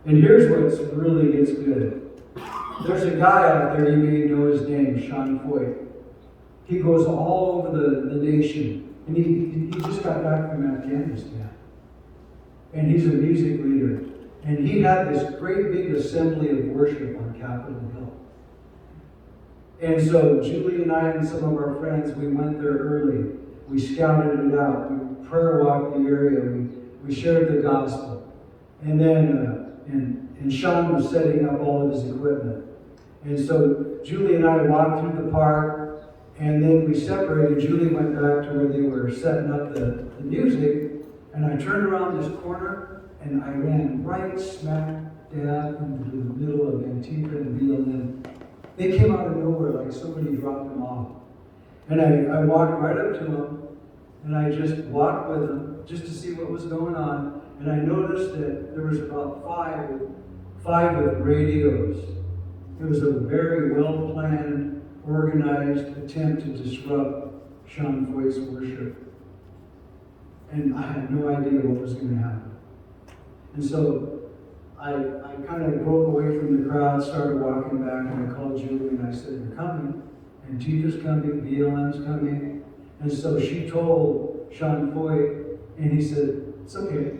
And here's what's really gets good. There's a guy out there, you may know his name, Sean Foyt. He goes all over the nation. And he just got back from Afghanistan. And he's a music leader. And he had this great big assembly of worship on Capitol Hill. And so Julie and I and some of our friends, we went there early. We scouted it out. We prayer walked the area. We shared the gospel. And then and Sean was setting up all of his equipment. And so Julie and I walked through the park, and then we separated. Julie went back to where they were setting up the music, and I turned around this corner, and I ran right smack dab into the middle of Antifa and BLM. They came out of nowhere like somebody dropped them off. And I walked right up to them, and I just walked with them just to see what was going on. And I noticed that there was about five with radios. It was a very well-planned, organized attempt to disrupt Sean Foyt's worship. And I had no idea what was going to happen. And so I kind of broke away from the crowd, started walking back, and I called Julie and I said, "They're coming. Antifa's coming, BLM's coming." And so she told Sean Foyt, and he said, "It's okay.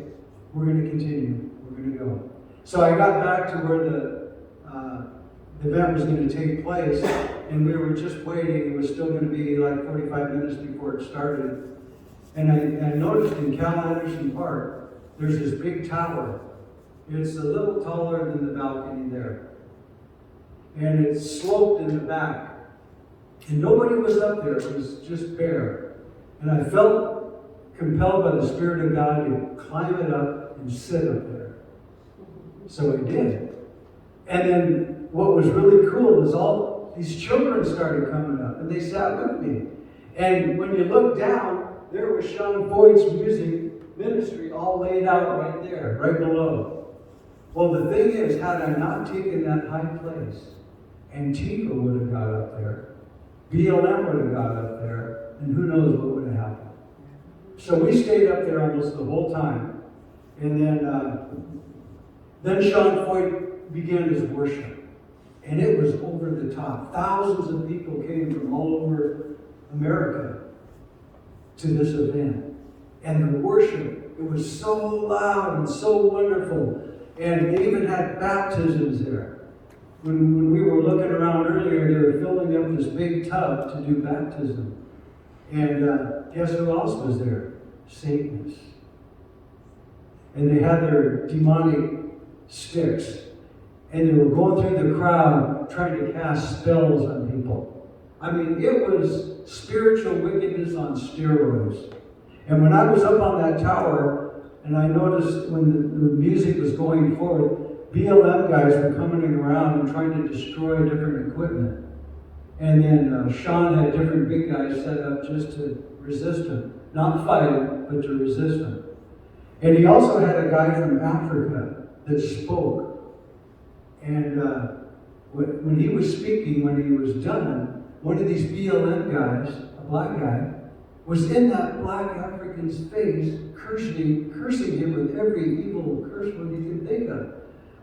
We're going to continue. We're going to go." So I got back to where the event was going to take place, and we were just waiting. It was still going to be like 45 minutes before it started. And I noticed in Cal Anderson Park, there's this big tower. It's a little taller than the balcony there. And it's sloped in the back. And nobody was up there. It was just bare. And I felt compelled by the Spirit of God to climb it up and sit up there. So I did. And then what was really cool was all these children started coming up, and they sat with me. And when you look down, there was Sean Foyt's music ministry all laid out right there, right below. Well, the thing is, had I not taken that high place, Antifa would have got up there, BLM would have got up there, and who knows what would have happened. So we stayed up there almost the whole time. And then Sean Foyt began his worship. And it was over the top. Thousands of people came from all over America to this event. And the worship, it was so loud and so wonderful. And they even had baptisms there. When we were looking around earlier, they were filling up this big tub to do baptism. And guess who else was there? Satanists. And they had their demonic sticks. And they were going through the crowd trying to cast spells on people. I mean, it was spiritual wickedness on steroids. And when I was up on that tower, and I noticed when the music was going forward, BLM guys were coming around and trying to destroy different equipment. And then Sean had different big guys set up just to resist him. Not fight him, but to resist him. And he also had a guy from Africa that spoke. And when he was speaking, when he was done, one of these BLM guys, a black guy, was in that black African's face, cursing him with every evil curse word he could think of.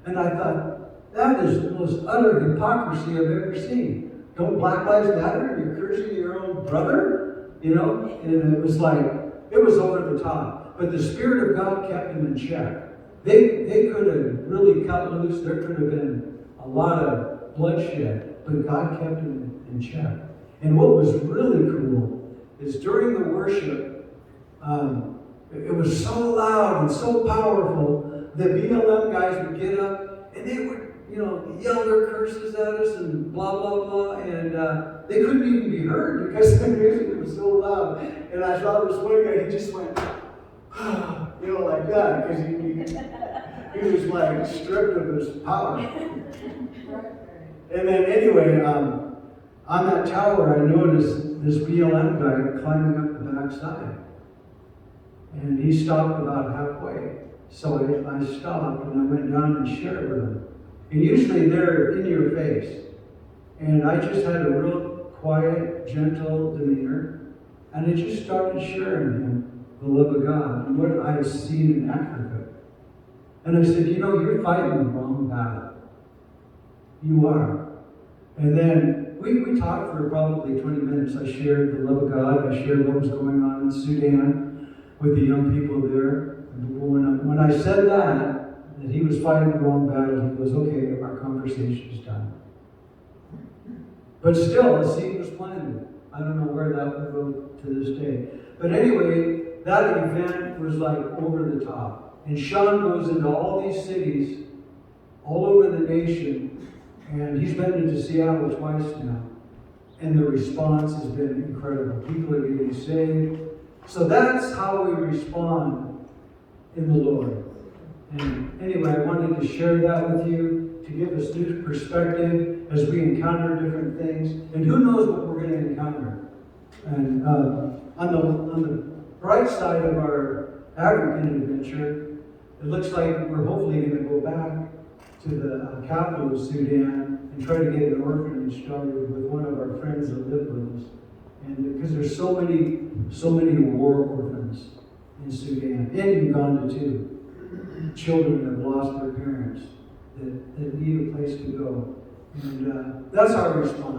And I thought, that is the most utter hypocrisy I've ever seen. Don't Black Lives Matter? You're cursing your own brother? You know? And it was like, it was over the top. But the Spirit of God kept him in check. They could have really cut loose. There could have been a lot of bloodshed, but God kept him in check. And what was really cool is during the worship, it was so loud and so powerful that BLM guys would get up and they would, yell their curses at us and blah, blah, blah. And they couldn't even be heard because the music was so loud. And I saw this one guy, he just went, like that, because he was like stripped of his power. And then anyway, on that tower, I noticed this BLM guy climbing up the backside. And he stopped about halfway. So I stopped and I went down and shared with him. And usually they're in your face. And I just had a real quiet, gentle demeanor. And I just started sharing him the love of God and what I had seen in Africa. And I said, you're fighting the wrong battle. You are. And then we talked for probably 20 minutes. I shared the love of God. I shared what was going on in Sudan with the young people there. And when I said that he was fighting the wrong battle, he goes, okay, our conversation is done. But still, the seed was planted. I don't know where that would go to this day. But anyway, that event was like over the top. And Sean goes into all these cities, all over the nation, and he's been into Seattle twice now. And the response has been incredible. People are getting saved. So that's how we respond in the Lord. And anyway, I wanted to share that with you, to give us new perspective as we encounter different things. And who knows what we're going to encounter. And on the bright side of our African adventure, it looks like we're hopefully going to go back to the capital of Sudan and try to get an orphanage started with one of our friends that live with us. And because there's so many war orphans in Sudan, and Uganda too. Children have lost their parents that need a place to go. And that's our response.